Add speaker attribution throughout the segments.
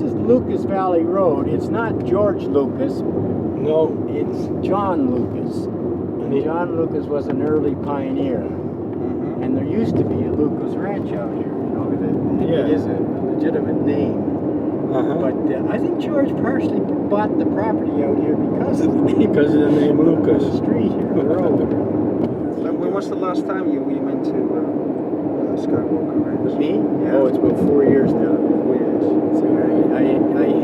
Speaker 1: is Lucas Valley Road. It's not George Lucas.
Speaker 2: No.
Speaker 1: It's John Lucas. And John Lucas was an early pioneer. Mm-hmm. And there used to be a Lucas Ranch out here. You know, it is a legitimate name. Uh-huh. But I think George partially bought the property out here because of the name.
Speaker 2: Because of the name Lucas.
Speaker 1: The street here, the road.
Speaker 3: When was the last time you went to Skywalker Ranch?
Speaker 1: Me? Yeah. Oh, it's about 4 years now. 4 years. So I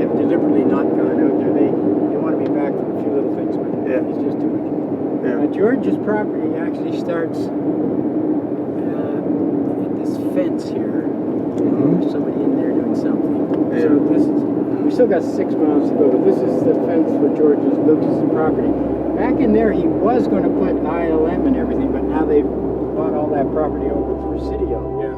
Speaker 1: have deliberately not gone out there. They want to be back for a few little things, but it's just too much. Yeah. George's property actually starts at this fence here. Mm-hmm. There's somebody in there doing something. Yeah. So we still got 6 miles to go, but this is the fence for Lucas's property. Back in there, he was going to put ILM and everything, but now they've bought all that property over for Presidio.
Speaker 2: Yeah.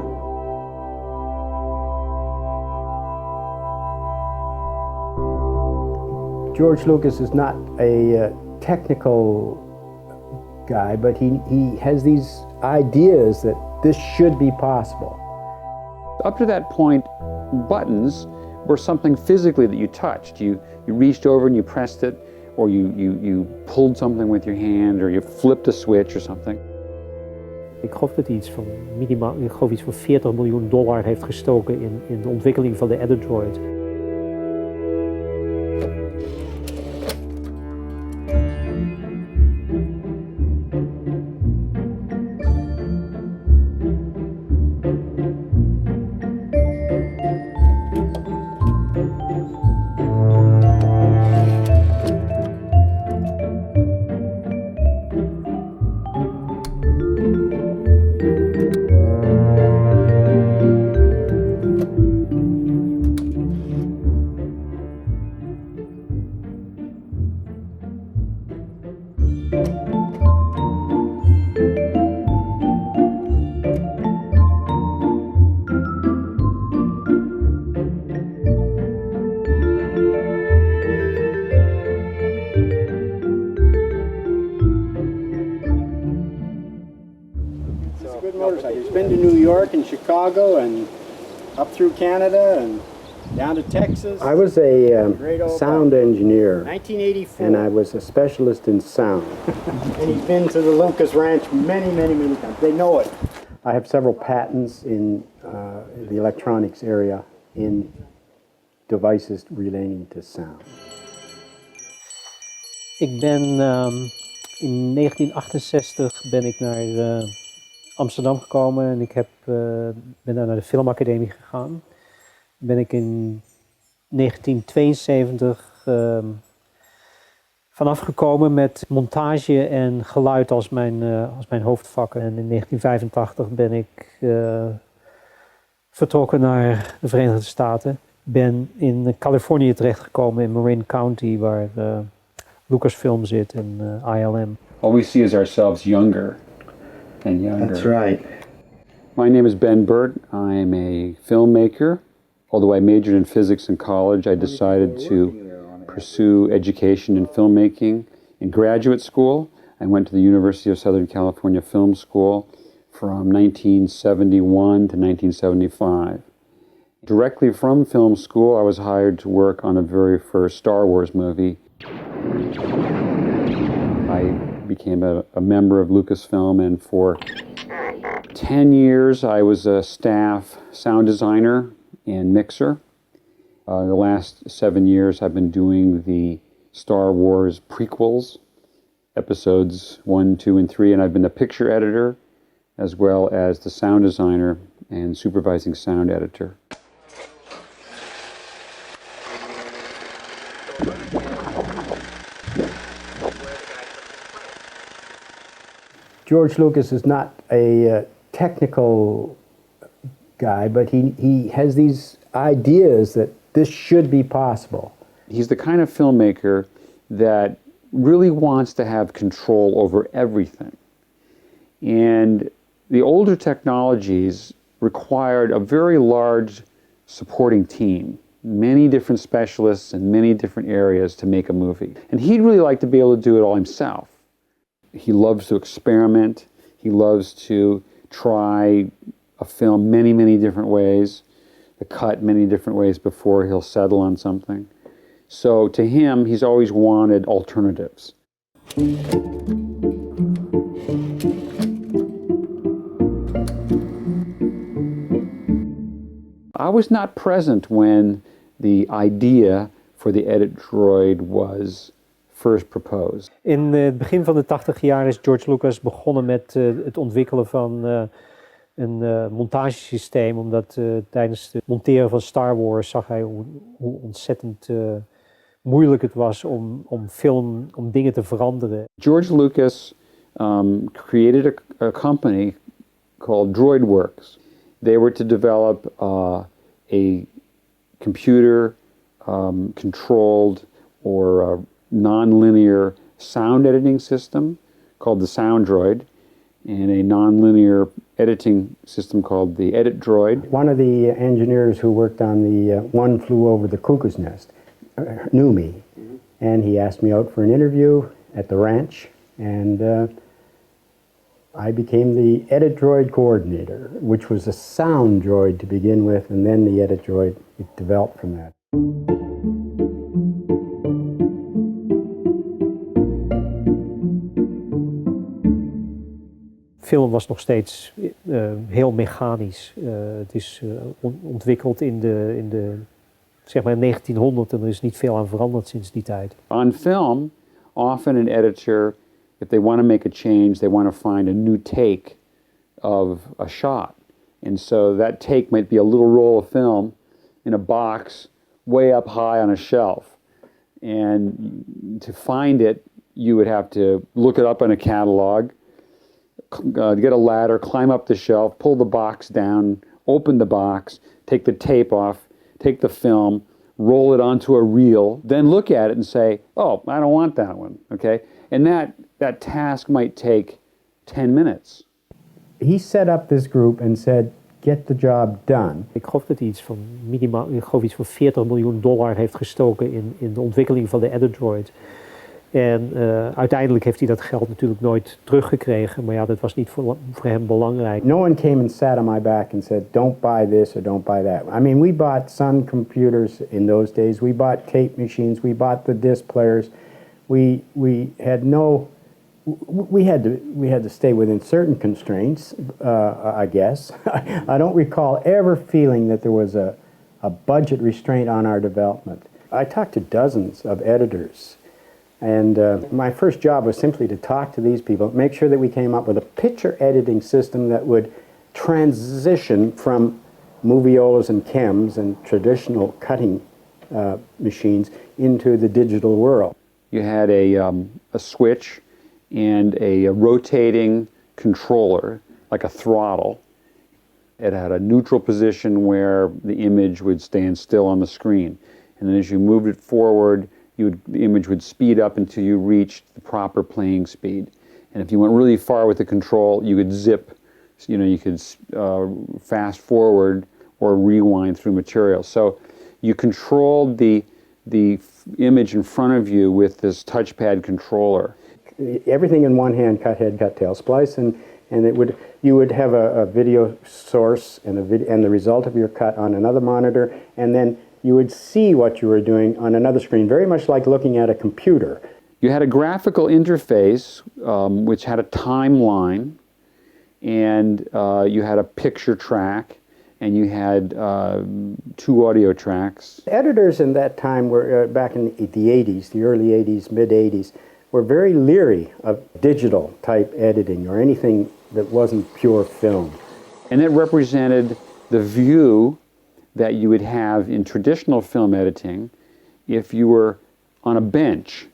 Speaker 1: George Lucas is not a technical guy, but he has these ideas that this should be possible.
Speaker 4: Up to that point, buttons were something physically that you touched. You reached over and you pressed it, or you pulled something with your hand, or you flipped a switch or something.
Speaker 5: Ik geloof dat hij iets van minimaal, $40 miljoen heeft gestoken in de ontwikkeling van de EditDroid.
Speaker 1: He's been to New York and Chicago and up through Canada and down to Texas. I was a sound engineer. 1984. And I was a specialist in sound. And he's been to the Lucas Ranch many, many, many times. They know it. I have several patents in the electronics area in devices relating to sound.
Speaker 5: Ik ben in 1968 ben ik naar Amsterdam gekomen en ik ben daar naar de Filmacademie gegaan. Ben ik in 1972 vanaf gekomen met montage en geluid als mijn hoofdvakken. En in 1985 ben ik vertrokken naar de Verenigde Staten. Ben in Californië terechtgekomen in Marin County, waar Lucasfilm zit en ILM.
Speaker 4: All we see is ourselves younger and younger.
Speaker 1: That's right.
Speaker 4: My name is Ben Burt. I'm a filmmaker. Although I majored in physics in college, I decided to pursue education in filmmaking in graduate school. I went to the University of Southern California Film School from 1971 to 1975. Directly from film school, I was hired to work on the very first Star Wars movie. I became a member of Lucasfilm, and for 10 years I was a staff sound designer and mixer. The last 7 years I've been doing the Star Wars prequels, episodes 1, 2, and 3, and I've been the picture editor as well as the sound designer and supervising sound editor.
Speaker 1: George Lucas is not a technical guy, but he has these ideas that this should be possible.
Speaker 4: He's the kind of filmmaker that really wants to have control over everything. And the older technologies required a very large supporting team, many different specialists in many different areas to make a movie. And he'd really like to be able to do it all himself. He loves to experiment. He loves to try a film many, many different ways. the cut many different ways before he'll settle on something. So to him, he's always wanted alternatives. I was not present when the idea for the EditDroid was first proposed.
Speaker 5: In het begin van de 80 jaar is George Lucas begonnen met het ontwikkelen van een montagesysteem, omdat tijdens het monteren van Star Wars zag hij hoe ontzettend moeilijk het was om dingen te veranderen.
Speaker 4: George Lucas created a company called Droid. They were to develop a computer controlled or nonlinear sound editing system called the Sound Droid, and a nonlinear editing system called the EditDroid.
Speaker 1: One of the engineers who worked on the One Flew Over the Cuckoo's Nest knew me, and he asked me out for an interview at the ranch, and I became the EditDroid coordinator, which was a sound droid to begin with, and then the EditDroid, it developed from that.
Speaker 5: Film was nog steeds heel mechanisch. Het is ontwikkeld in de zeg maar 1900 en er is niet veel aan veranderd sinds die tijd.
Speaker 4: On film, often an editor, if they want to make a change, they want to find a new take of a shot. And so that take might be a little roll of film in a box way up high on a shelf. And to find it, you would have to look it up in a catalog, get a ladder, climb up the shelf, pull the box down, open the box, take the tape off, take the film, roll it onto a reel, then look at it and say, oh, I don't want that one, okay? And that task might take 10 minutes.
Speaker 1: He set up this group and said, get the job done.
Speaker 5: Ik geloof dat hij iets van $40 miljoen heeft gestoken in de ontwikkeling van de EditDroid. En uiteindelijk heeft hij dat geld natuurlijk nooit teruggekregen, maar ja, dat was niet voor hem belangrijk.
Speaker 1: No one came and sat on my back and said, don't buy this or don't buy that. I mean, we bought Sun computers in those days. We bought tape machines. We bought the disc players. We had to stay within certain constraints, I guess. I don't recall ever feeling that there was a budget restraint on our development. I talked to dozens of editors. And my first job was simply to talk to these people, make sure that we came up with a picture editing system that would transition from moviolas and chems and traditional cutting machines into the digital world.
Speaker 4: You had a switch and a rotating controller, like a throttle. It had a neutral position where the image would stand still on the screen. And then as you moved it forward, the image would speed up until you reached the proper playing speed. And if you went really far with the control, you could zip, you could fast forward or rewind through material. So you controlled the image in front of you with this touchpad controller.
Speaker 1: Everything in one hand, cut head, cut tail, splice, and you would have a video source and the result of your cut on another monitor, and then you would see what you were doing on another screen, very much like looking at a computer.
Speaker 4: You had a graphical interface which had a timeline, and you had a picture track, and you had 2 audio tracks.
Speaker 1: Editors in that time were, back in the 80s, the early 80s, mid 80s, were very leery of digital type editing or anything that wasn't pure film.
Speaker 4: And it represented the view that you would have in traditional film editing if you were on a bench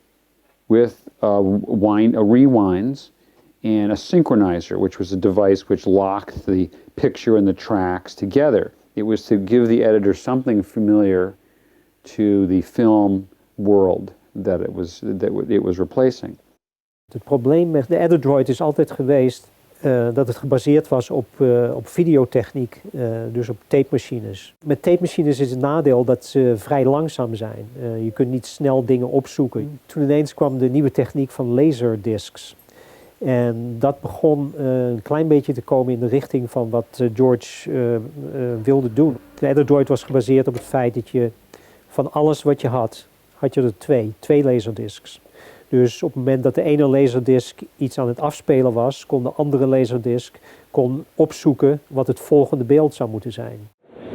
Speaker 4: with rewinds and a synchronizer, which was a device which locked the picture and the tracks together. It was to give the editor something familiar to the film world that it was replacing.
Speaker 5: Het probleem met de EditDroid is altijd geweest dat het gebaseerd was op videotechniek, dus op tapemachines. Met tapemachines is het nadeel dat ze vrij langzaam zijn. Je kunt niet snel dingen opzoeken. Toen ineens kwam de nieuwe techniek van laserdiscs. En dat begon een klein beetje te komen in de richting van wat George wilde doen. De EditDroid was gebaseerd op het feit dat je van alles wat je had je er twee laserdiscs. Dus op het moment dat de ene laserdisc iets aan het afspelen was, kon de andere laserdisc opzoeken wat het volgende beeld zou moeten zijn.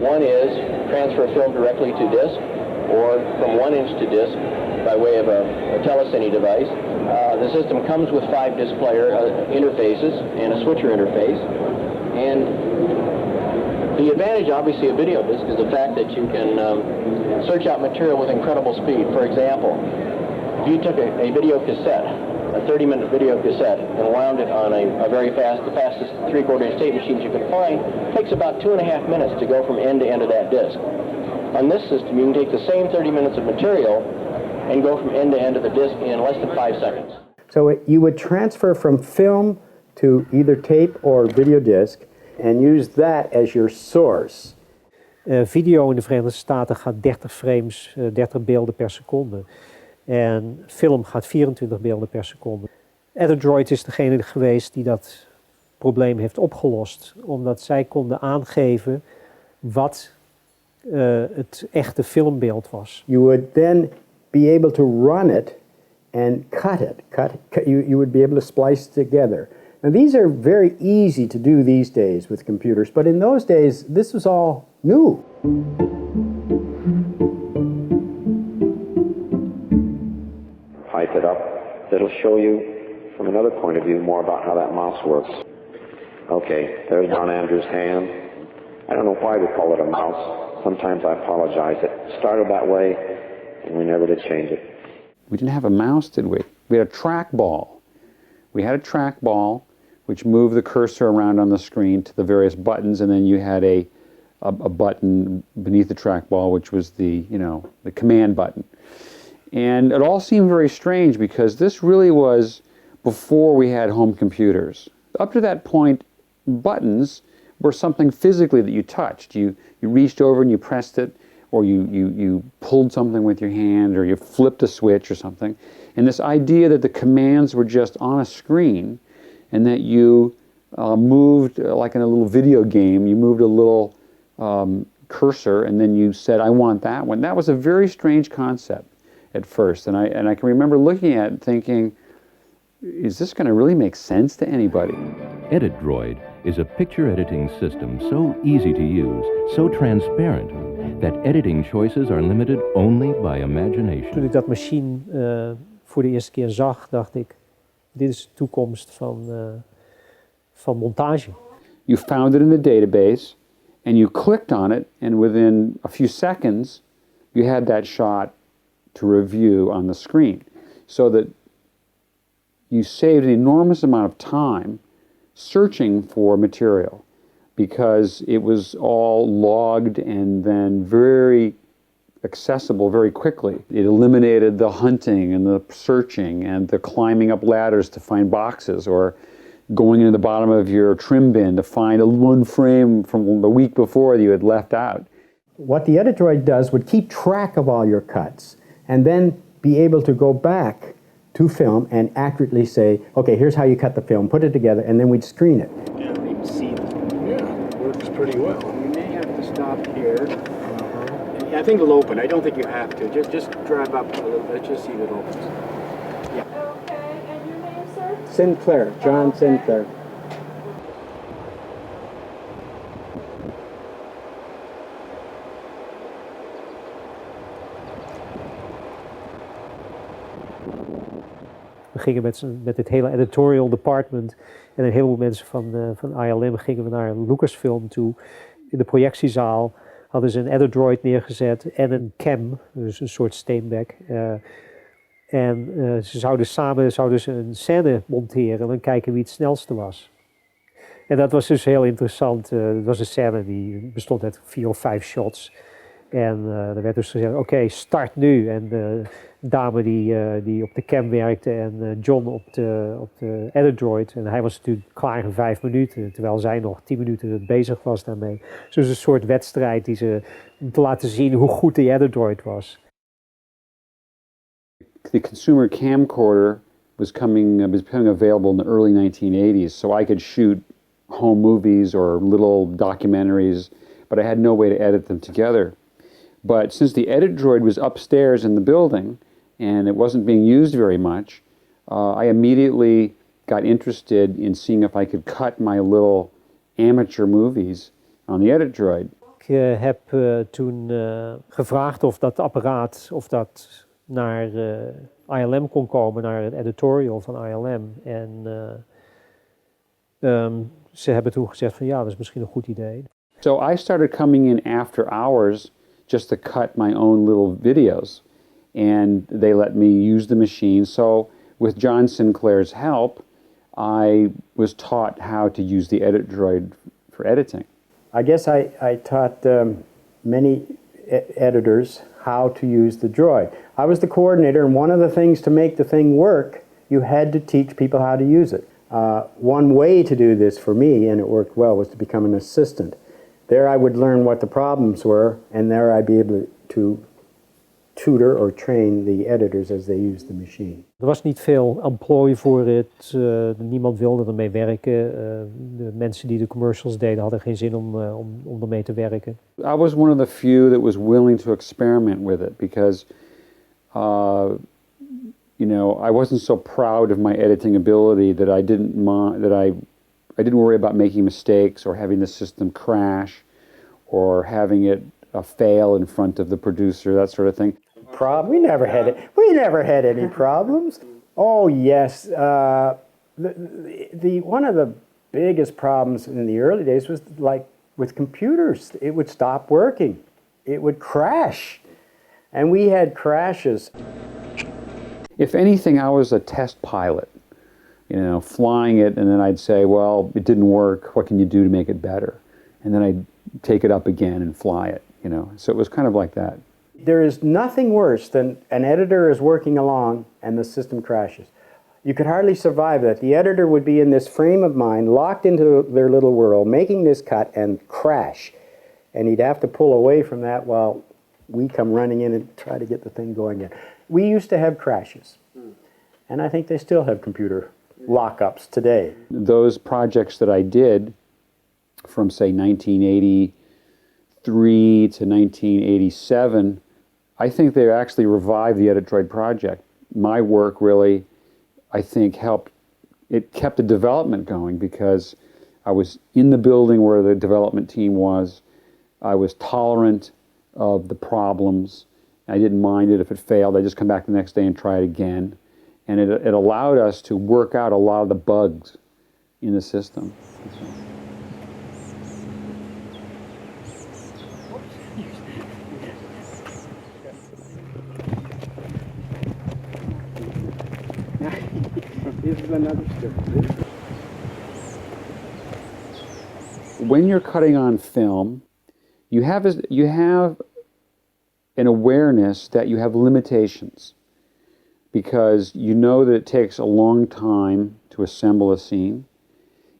Speaker 6: One is transfer film directly to disk, or from 1 inch to disk by way of a telecine device. The system comes with 5 disc player interfaces and a switcher interface. And the advantage, obviously, of video disc is the fact that you can search out material with incredible speed. For example, if you took a video cassette, a 30-minute video cassette, and wound it on a very fast, the fastest 3/4 inch tape machines you can find, it takes about 2.5 minutes to go from end to end of that disc. On this system, you can take the same 30 minutes of material and go from end to end of the disc in less than 5 seconds.
Speaker 1: So you would transfer from film to either tape or video disc and use that as your source.
Speaker 5: Video in de Verenigde Staten gaat 30 frames, 30 beelden per seconde. En film gaat 24 beelden per seconde. EditDroid is degene geweest die dat probleem heeft opgelost. Omdat zij konden aangeven wat het echte filmbeeld was.
Speaker 1: You would then be able to run it and cut it. You would be able to splice it together. And these are very easy to do these days with computers, but in those days, this was all new.
Speaker 7: Pipe it up. It'll show you from another point of view more about how that mouse works. Okay, there's Don Andrews' hand. I don't know why we call it a mouse. Sometimes I apologize. It started that way, and we never did change it.
Speaker 4: We didn't have a mouse, did we? We had a trackball. We had a trackball which moved the cursor around on the screen to the various buttons, and then you had a button beneath the trackball which was the command button. And it all seemed very strange because this really was before we had home computers. Up to that point, buttons were something physically that you touched. You reached over and you pressed it, or you pulled something with your hand, or you flipped a switch or something. And this idea that the commands were just on a screen and that you moved, like in a little video game, you moved a little cursor and then you said, I want that one. That was a very strange concept at first. And I can remember looking at it and thinking, is this going to really make sense to anybody?
Speaker 8: EditDroid is a picture editing system so easy to use, so transparent, that editing choices are limited only by imagination.
Speaker 5: Toen ik dat machine voor de eerste keer zag, dacht ik, dit is de toekomst van montage.
Speaker 4: You found it in the database, and you clicked on it, and within a few seconds, you had that shot to review on the screen. So that you saved an enormous amount of time searching for material because it was all logged and then very accessible very quickly. It eliminated the hunting and the searching and the climbing up ladders to find boxes or going into the bottom of your trim bin to find one frame from the week before that you had left out.
Speaker 1: What the EditDroid does would keep track of all your cuts and then be able to go back to film and accurately say, okay, here's how you cut the film, put it together, and then we'd screen it.
Speaker 2: Yeah, you can see it works pretty well.
Speaker 1: You may have to stop here. I think it'll open. I don't think you have to. Just drive up a little bit, just see if it opens. Yeah.
Speaker 9: Okay, and your name, sir?
Speaker 1: Sinclair, John Sinclair.
Speaker 5: We gingen met het hele editorial department en een heleboel mensen van ILM gingen we naar Lucasfilm toe. In de projectiezaal hadden ze een EditDroid neergezet en een cam, dus een soort steenbek. Ze zouden samen een scène monteren en kijken wie het snelste was. En dat was dus heel interessant. Het was een scène die bestond uit 4 of 5 shots. En er werd dus gezegd, oké, start nu. En de dame die op de cam werkte en John op de EditDroid. En hij was natuurlijk klaar in 5 minuten, terwijl zij nog 10 minuten bezig was daarmee. Dus een soort wedstrijd om te laten zien hoe goed die EditDroid was.
Speaker 4: The consumer camcorder was becoming available in the early 1980s, so I could shoot home movies or little documentaries, but I had no way to edit them together. But since the EditDroid was upstairs in the building and it wasn't being used very much, I immediately got interested in seeing if I could cut my little amateur movies on the EditDroid.
Speaker 5: Ik heb toen gevraagd of dat apparaat naar ILM kon komen, naar het editorial van ILM. En ze hebben toen gezegd van ja, dat is misschien een goed idee.
Speaker 4: So I started coming in after hours just to cut my own little videos. And they let me use the machine. So with John Sinclair's help, I was taught how to use the EditDroid for editing.
Speaker 1: I guess I taught many editors how to use the droid. I was the coordinator, and one of the things to make the thing work, you had to teach people how to use it. One way to do this for me, and it worked well, was to become an assistant. There I would learn what the problems were, and there I'd be able to tutor or train the editors as they use the machine.
Speaker 5: Er was niet veel employ voor het, niemand wilde ermee werken. De mensen die de commercials deden hadden geen zin om ermee te werken.
Speaker 4: I was one of the few that was willing to experiment with it because, you know, I wasn't so proud of my editing ability that I didn't worry about making mistakes or having the system crash or having it fail in front of the producer, that sort of thing.
Speaker 1: We never had it. We never had any problems. Oh yes, one of the biggest problems in the early days was like with computers. It would stop working. It would crash, and we had crashes.
Speaker 4: If anything, I was a test pilot, you know, flying it, and then I'd say, well, it didn't work. What can you do to make it better? And then I'd take it up again and fly it, you know. So it was kind of like that.
Speaker 1: There is nothing worse than an editor is working along and the system crashes. You could hardly survive that. The editor would be in this frame of mind, locked into their little world, making this cut and crash. And he'd have to pull away from that while we come running in and try to get the thing going again. We used to have crashes. And I think they still have computer lockups today.
Speaker 4: Those projects that I did from, say, 1983 to 1987, I think they actually revived the EditDroid project. My work really, I think, kept the development going because I was in the building where the development team was. I was tolerant of the problems. I didn't mind it if it failed. I just come back the next day and try it again. And it allowed us to work out a lot of the bugs in the system.
Speaker 1: This is another strip.
Speaker 4: When you're cutting on film, you have an awareness that you have limitations because you know that it takes a long time to assemble a scene.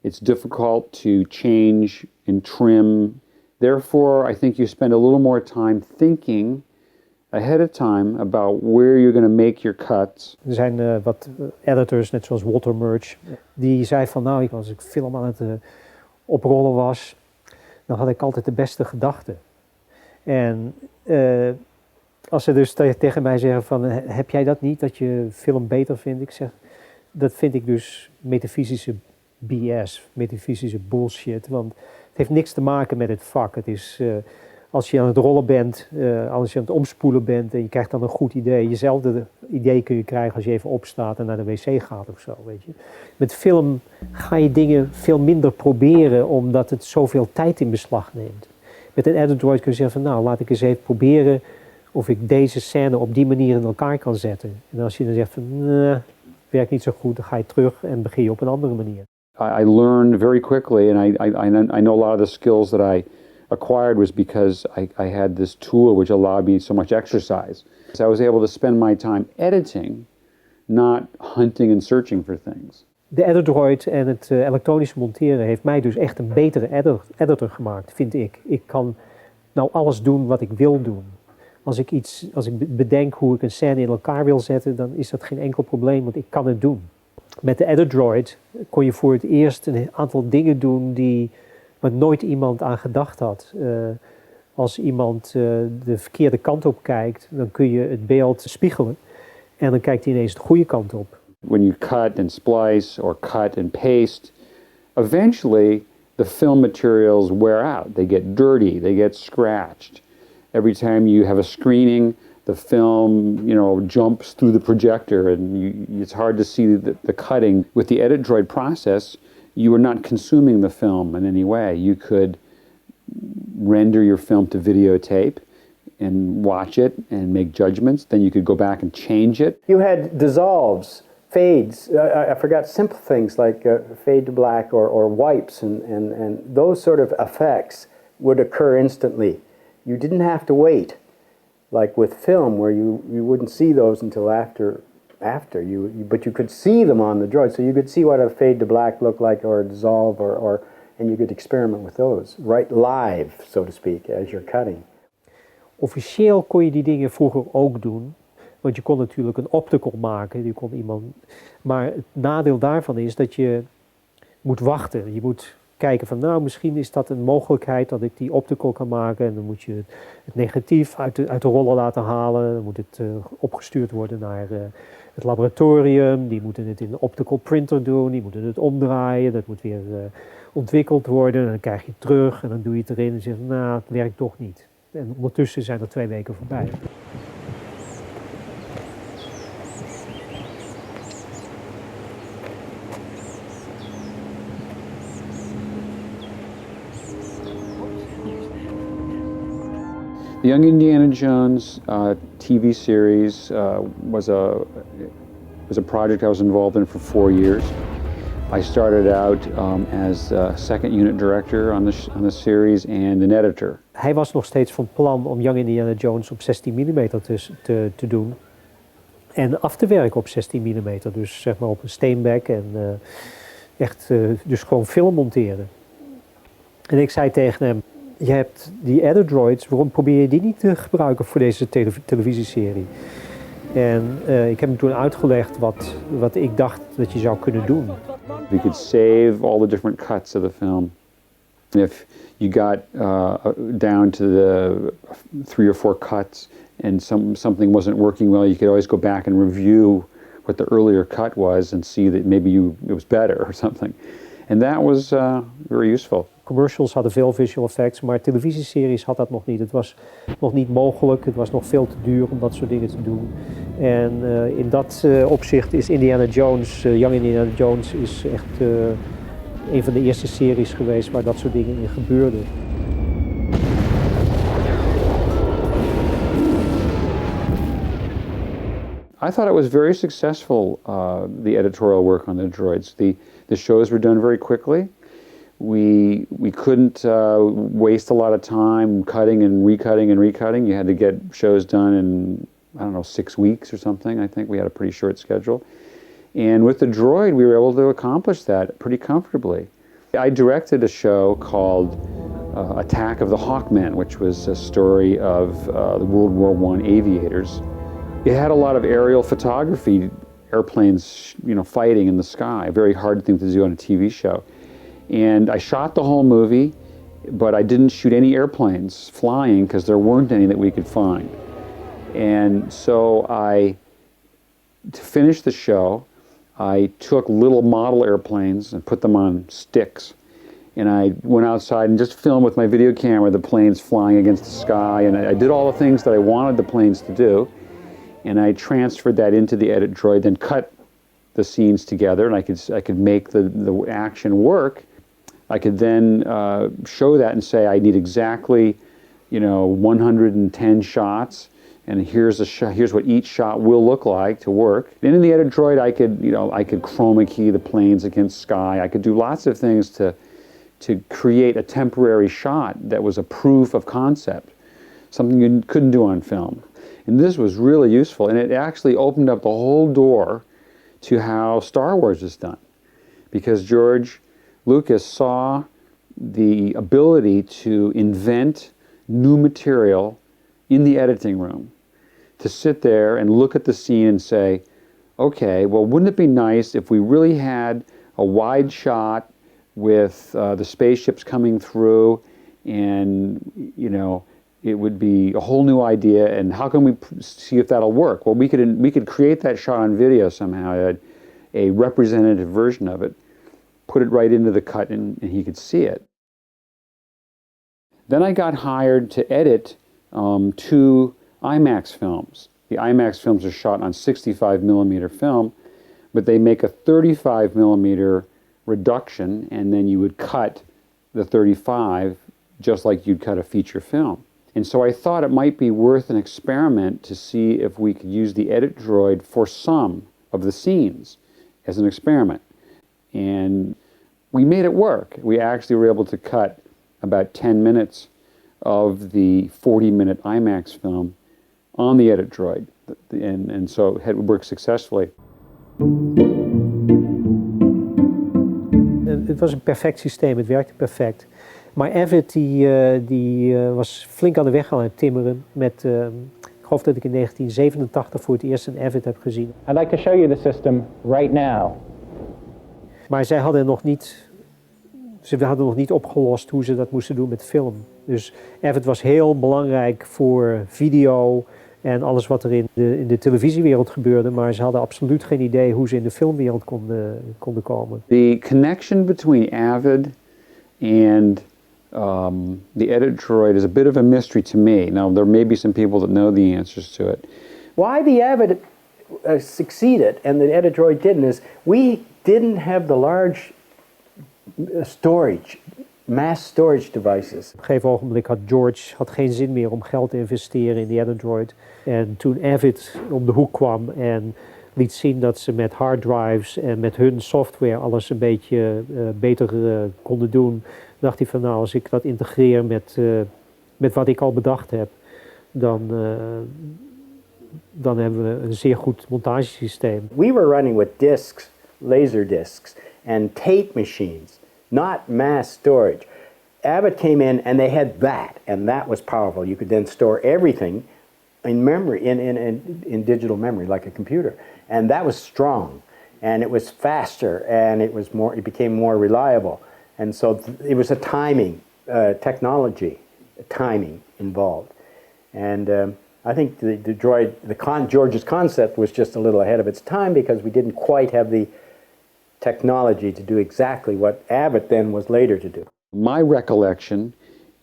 Speaker 4: It's difficult to change and trim. Therefore, I think you spend a little more time thinking ahead of time about where you're going to make your cuts.
Speaker 5: Er zijn wat editors, net zoals Walter Murch, die zei van nou, als ik film aan het oprollen was, dan had ik altijd de beste gedachten. En als ze dus tegen mij zeggen van heb jij dat niet, dat je film beter vindt? Ik zeg, dat vind ik dus metafysische BS, metafysische bullshit, want het heeft niks te maken met het vak. Het is... als je aan het rollen bent, als je aan het omspoelen bent en je krijgt dan een goed idee. Jezelfde idee kun je krijgen als je even opstaat en naar de wc gaat of zo, weet je. Met film ga je dingen veel minder proberen omdat het zoveel tijd in beslag neemt. Met een EditDroid kun je zeggen van nou, laat ik eens even proberen of ik deze scène op die manier in elkaar kan zetten. En als je dan zegt van nee, werkt niet zo goed, dan ga je terug en begin je op een andere manier.
Speaker 4: I learned very quickly and I know a lot of the skills that I acquired was because I had this tool which allowed me so much exercise. So I was able to spend my time editing, not hunting and searching for things.
Speaker 5: De EditDroid en het elektronisch monteren heeft mij dus echt een betere editor gemaakt, vind ik. Ik kan nou alles doen wat ik wil doen. Als ik bedenk hoe ik een scène in elkaar wil zetten, dan is dat geen enkel probleem, want ik kan het doen. Met de EditDroid kon je voor het eerst een aantal dingen doen waar nooit iemand aan gedacht had. Als iemand de verkeerde kant op kijkt, dan kun je het beeld spiegelen en dan kijkt hij ineens de goede kant op.
Speaker 4: When you cut and splice or cut and paste, eventually the film materials wear out. They get dirty, they get scratched. Every time you have a screening, the film, jumps through the projector and it's hard to see the cutting. With the EditDroid process, you were not consuming the film in any way. You could render your film to videotape and watch it and make judgments. Then you could go back and change it.
Speaker 1: You had dissolves, fades. I forgot simple things like fade to black or wipes and those sort of effects would occur instantly. You didn't have to wait, like with film where you wouldn't see those until after but you could see them on the droid, so you could see what a fade to black looked like or a dissolve and you could experiment with those right live, so to speak, as you're cutting.
Speaker 5: Officieel kon je die dingen vroeger ook doen, want je kon natuurlijk een optical maken, maar het nadeel daarvan is dat je moet wachten. Je moet kijken van misschien is dat een mogelijkheid dat ik die optical kan maken en dan moet je het negatief uit de roller laten halen, dan moet het opgestuurd worden naar het laboratorium, die moeten het in een optical printer doen, die moeten het omdraaien, dat moet weer ontwikkeld worden en dan krijg je het terug en dan doe je het erin en zeg je het werkt toch niet. En ondertussen zijn er 2 weken voorbij.
Speaker 4: The Young Indiana Jones TV series was a project I was involved in for 4 years. I started out as second unit director on the series and an editor.
Speaker 5: Hij was nog steeds van plan om Young Indiana Jones op 16 mm te doen en af te werken op 16 mm, dus zeg maar op een steenbek en dus gewoon film monteren. En ik zei tegen hem, je hebt die EditDroids, waarom probeer je die niet te gebruiken voor deze televisieserie? En ik heb hem toen uitgelegd wat ik dacht dat je zou kunnen doen.
Speaker 4: We could save all the different cuts of the film. If you got down to the 3 or 4 cuts and something wasn't working well, you could always go back and review what the earlier cut was and see that maybe it was better or something. And that was very useful.
Speaker 5: Commercials hadden veel visual effects, maar televisieseries had dat nog niet. Het was nog niet mogelijk, het was nog veel te duur om dat soort dingen te doen. En in dat opzicht is Young Indiana Jones is echt een van de eerste series geweest waar dat soort dingen in gebeurden.
Speaker 4: I thought it was very successful, the editorial work on the droids. The shows were done very quickly. We couldn't waste a lot of time cutting and recutting. You had to get shows done in, 6 weeks or something. I think we had a pretty short schedule. And with the droid, we were able to accomplish that pretty comfortably. I directed a show called Attack of the Hawkmen, which was a story of the World War I aviators. It had a lot of aerial photography, airplanes, fighting in the sky, a very hard thing to do on a TV show. And I shot the whole movie, but I didn't shoot any airplanes flying because there weren't any that we could find. And so to finish the show, I took little model airplanes and put them on sticks. And I went outside and just filmed with my video camera the planes flying against the sky. And I did all the things that I wanted the planes to do. And I transferred that into the EditDroid, then cut the scenes together, and I could make the action work. I could then show that and say I need exactly 110 shots, and here's what each shot will look like to work. And in the EditDroid, I could chroma key the planes against sky. I could do lots of things to create a temporary shot that was a proof of concept, something you couldn't do on film. And this was really useful, and it actually opened up the whole door to how Star Wars is done, because George Lucas saw the ability to invent new material in the editing room to sit there and look at the scene and say, okay, well, wouldn't it be nice if we really had a wide shot with the spaceships coming through, and, you know, it would be a whole new idea, and how can we see if that'll work? Well, we could create that shot on video somehow, a representative version of it, put it right into the cut, and he could see it. Then I got hired to edit 2 IMAX films. The IMAX films are shot on 65mm film, but they make a 35mm reduction, and then you would cut the 35 just like you'd cut a feature film. And so I thought it might be worth an experiment to see if we could use the EditDroid for some of the scenes as an experiment. And we made it work. We actually were able to cut about 10 minutes of the 40-minute IMAX film on the EditDroid. And so it worked successfully.
Speaker 5: Het was een perfect systeem, het werkte perfect. Maar Avid die was flink aan de weg aan het timmeren met, ik geloof dat ik in 1987 voor het eerst een Avid heb gezien.
Speaker 10: I'd like to show you the system right now.
Speaker 5: Maar ze hadden nog niet opgelost hoe ze dat moesten doen met film. Dus Avid was heel belangrijk voor video en alles wat er in de televisiewereld gebeurde, maar ze hadden absoluut geen idee hoe ze in de filmwereld konden komen.
Speaker 4: The connection between Avid and the EditDroid is a bit of a mystery to me. Now, there may be some people that know the answers to it.
Speaker 1: Why the Avid succeeded and the EditDroid didn't is we didn't have the large mass storage devices.
Speaker 5: Op een gegeven ogenblik had George geen zin meer om geld te investeren in die EditDroid. En toen Avid om de hoek kwam en liet zien dat ze met harddrives en met hun software alles een beetje beter konden doen, dacht hij van nou, als ik dat integreer met wat ik al bedacht heb, dan hebben we een zeer goed montagesysteem.
Speaker 1: We were running with discs, laser discs, and tape machines, not mass storage. Avid came in and they had that, and that was powerful. You could then store everything in memory, in digital memory, like a computer. And that was strong, and it was faster, and it became more reliable. And so it was a timing, technology, timing involved. And I think the Droid, George's concept was just a little ahead of its time because we didn't quite have the technology to do exactly what Avid then was later to do.
Speaker 4: My recollection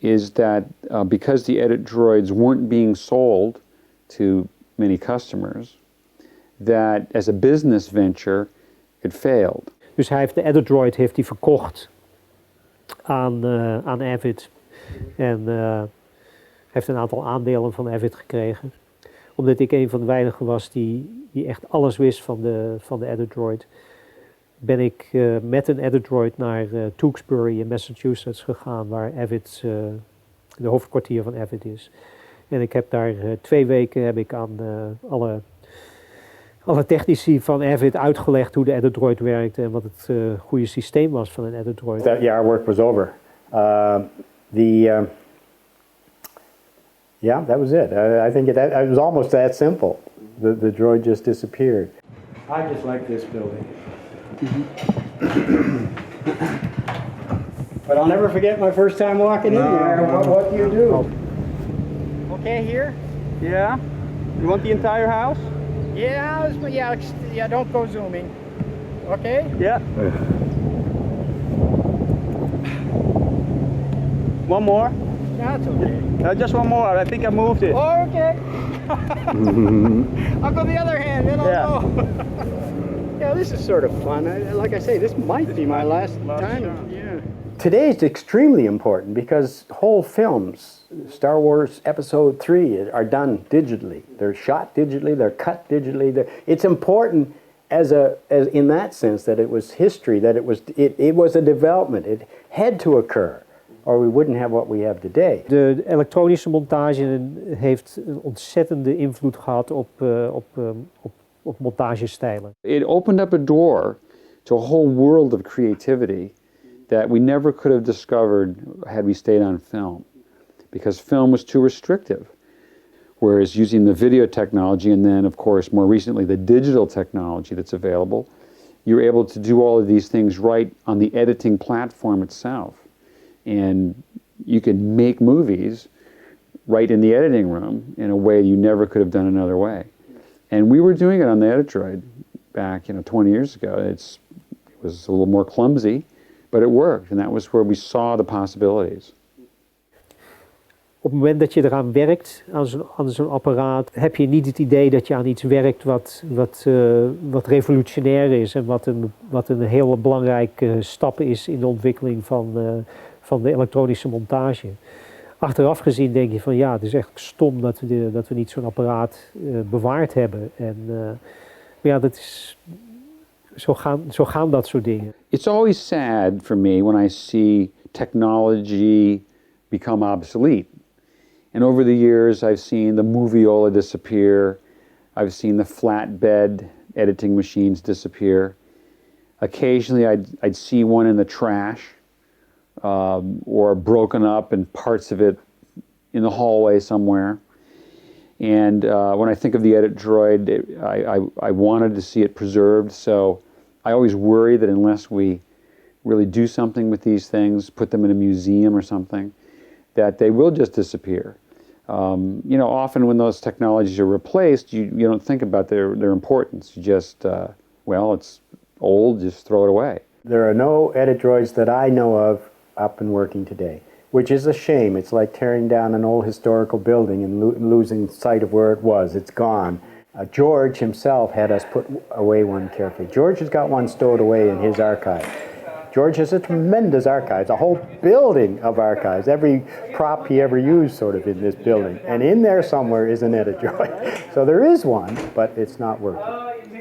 Speaker 4: is that because the EditDroids weren't being sold to many customers, that as a business venture, it failed.
Speaker 5: Dus hij heeft de EditDroid verkocht aan Avid en heeft een aantal aandelen van Avid gekregen. Omdat ik een van de weinigen was die echt alles wist van de EditDroid, ben ik met een EditDroid naar Tewksbury in Massachusetts gegaan, waar Avid, de hoofdkwartier van Avid is. En ik heb daar 2 weken aan alle technici van Avid uitgelegd hoe de EditDroid werkte en wat het goede systeem was van een EditDroid.
Speaker 1: Yeah, our work was over. Yeah, that was it. I think it was almost that simple. The droid just disappeared. I just like this building. But I'll never forget my first time walking in here. What do you do?
Speaker 3: Okay, here? Yeah. You want the entire house?
Speaker 1: Yeah, don't go zooming. Okay?
Speaker 3: Yeah. One more?
Speaker 1: That's okay.
Speaker 3: Just one more. I think I moved it.
Speaker 1: Oh, okay. I'll go the other hand, then I'll go. Yeah, this is sort of fun. Like I say, this might be my last time. Yeah. Today is extremely important because whole films, Star Wars Episode 3, are done digitally. They're shot digitally, they're cut digitally. It's important as in that sense that it was history, that it was a development. It had to occur, or we wouldn't have what we have today.
Speaker 5: De elektronische montage heeft een ontzettende invloed gehad op montagestijlen.
Speaker 4: It opened up a door to a whole world of creativity that we never could have discovered had we stayed on film, because film was too restrictive. Whereas using the video technology and then, of course, more recently, the digital technology that's available, you're able to do all of these things right on the editing platform itself. And you can make movies right in the editing room in a way you never could have done another way. And we were doing it on the EditDroid back, 20 years ago. It was a little more clumsy, but it worked. And that was where we saw the possibilities.
Speaker 5: Op het moment dat je eraan werkt, aan zo'n apparaat, heb je niet het idee dat je aan iets werkt wat revolutionair is en wat een heel belangrijke stap is in de ontwikkeling van de elektronische montage. Achteraf gezien denk je van ja, het is echt stom dat we niet zo'n apparaat bewaard hebben. En ja, dat is, zo gaan dat soort dingen.
Speaker 4: It's always sad for me when I see technology become obsolete. And over the years, I've seen the moviola disappear. I've seen the flatbed editing machines disappear. Occasionally, I'd see one in the trash or broken up and parts of it in the hallway somewhere. And when I think of the EditDroid, I wanted to see it preserved. So I always worry that unless we really do something with these things, put them in a museum or something, that they will just disappear. Often when those technologies are replaced, you don't think about their importance. You just, well, it's old, just throw it away.
Speaker 1: There are no EditDroids that I know of up and working today, which is a shame. It's like tearing down an old historical building and losing sight of where it was. It's gone. George himself had us put away one carefully. George has got one stowed away in his archive. George has a tremendous archive, a whole building of archives, every prop he ever used sort of in this building. And in there somewhere is an EditDroid. So there is one, but it's not working.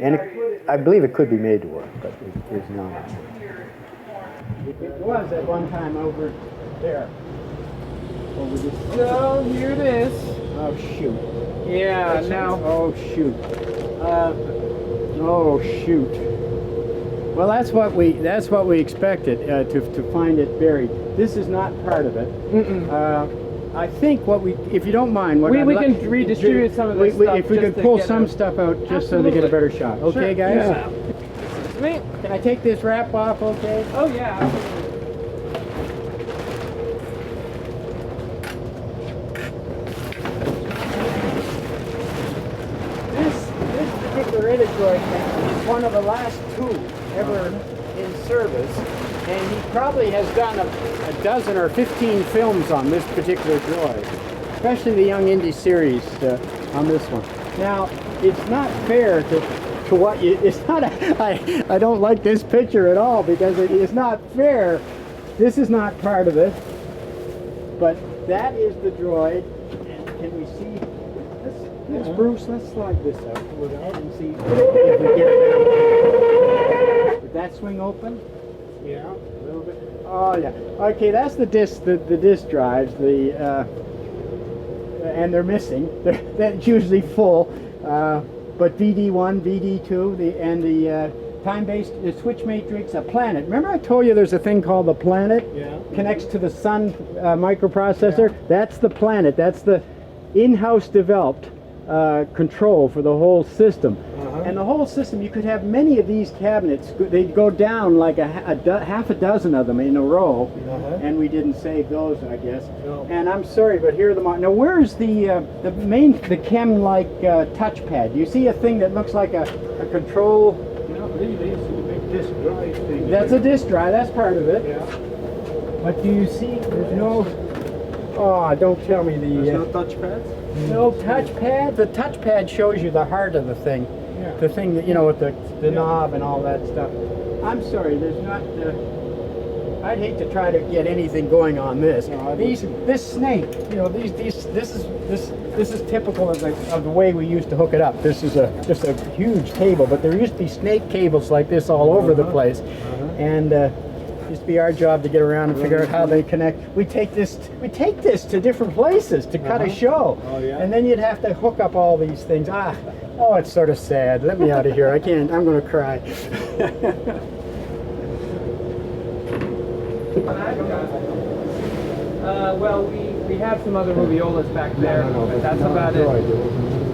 Speaker 1: And I believe it could be made to work, but it is not. It was at one time over there.
Speaker 11: So here it is.
Speaker 1: Oh shoot.
Speaker 11: Yeah, now.
Speaker 1: Oh shoot. Oh shoot. Well, that's what we expected to find it buried. This is not part of it. I think if you don't mind,
Speaker 11: we can redistribute some of this stuff.
Speaker 1: If we could pull some stuff out just so they get a better shot. Okay, guys.
Speaker 11: Yeah. Me.
Speaker 1: Can I take this wrap off? Okay.
Speaker 11: Oh yeah.
Speaker 1: This particular EditDroid is one of the last two ever in service, and he probably has done a dozen or 15 films on this particular droid, especially the Young Indie series on this one. Now, it's not fair to what you, it's not, I don't like this picture at all because it is not fair. This is not part of it, but that is the droid, and can we see, let's Bruce, let's slide this out and see if we get it. Did that swing open?
Speaker 3: Yeah.
Speaker 1: A little bit. Oh yeah. Okay, that's the disc. The disc drives. And they're missing. That's usually full. But VD1, VD2, and the time-based switch matrix, a planet. Remember I told you there's a thing called the planet?
Speaker 3: Yeah.
Speaker 1: Connects to the Sun microprocessor. Yeah. That's the planet. That's the in-house developed control for the whole system. And the whole system, you could have many of these cabinets. They'd go down like half a dozen of them in a row, and we didn't save those, I guess. No. And I'm sorry, but here are the now. Where's the chem-like touchpad? Do you see a thing that looks like a control?
Speaker 3: No, really, it's a big disk drive thing.
Speaker 1: That's a disk drive. That's part of it.
Speaker 3: Yeah.
Speaker 1: But do you see? There's no. Oh, don't tell me the.
Speaker 3: There's no touchpad.
Speaker 1: No touchpad. The touchpad shows you the heart of the thing. Yeah. The thing that, with the knob and all that stuff. I'm sorry, there's not, I'd hate to try to get anything going on this. No, this snake, this is typical of the way we used to hook it up. This is just a huge table, but there used to be snake cables like this all over the place. And it used to be our job to get around and figure out how they connect. We take this to different places to cut a show.
Speaker 3: Oh, yeah.
Speaker 1: And then you'd have to hook up all these things. Oh, it's sort of sad. Let me out of here. I can't. I'm going to cry.
Speaker 11: Well, we We have some other moviolas back there, but that's about it.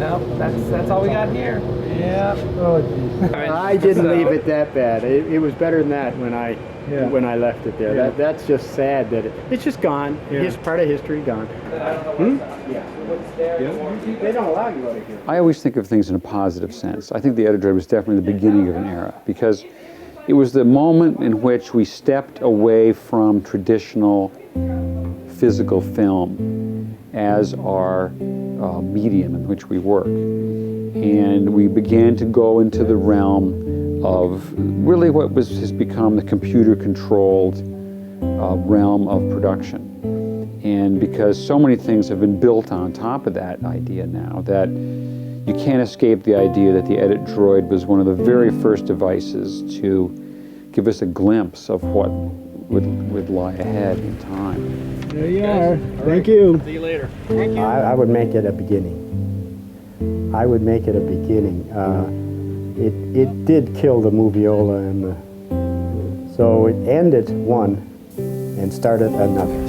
Speaker 11: No, that's all we got here. Yeah.
Speaker 1: Oh, geez. I didn't leave it that bad. It was better than that when I left it there. That's just sad that it's just gone. It's part of history gone. They don't allow you out of here.
Speaker 4: I always think of things in a positive sense. I think the EditDroid was definitely the beginning of an era because it was the moment in which we stepped away from traditional physical film as our medium in which we work. And we began to go into the realm of really what has become the computer-controlled realm of production. And because so many things have been built on top of that idea now, that you can't escape the idea that the EditDroid was one of the very first devices to give us a glimpse of what would lie ahead in time.
Speaker 1: There you are. Thank you.
Speaker 11: See you later.
Speaker 1: Thank you. I would make it a beginning. I would make it a beginning. It did kill the moviola, and so it ended one and started another.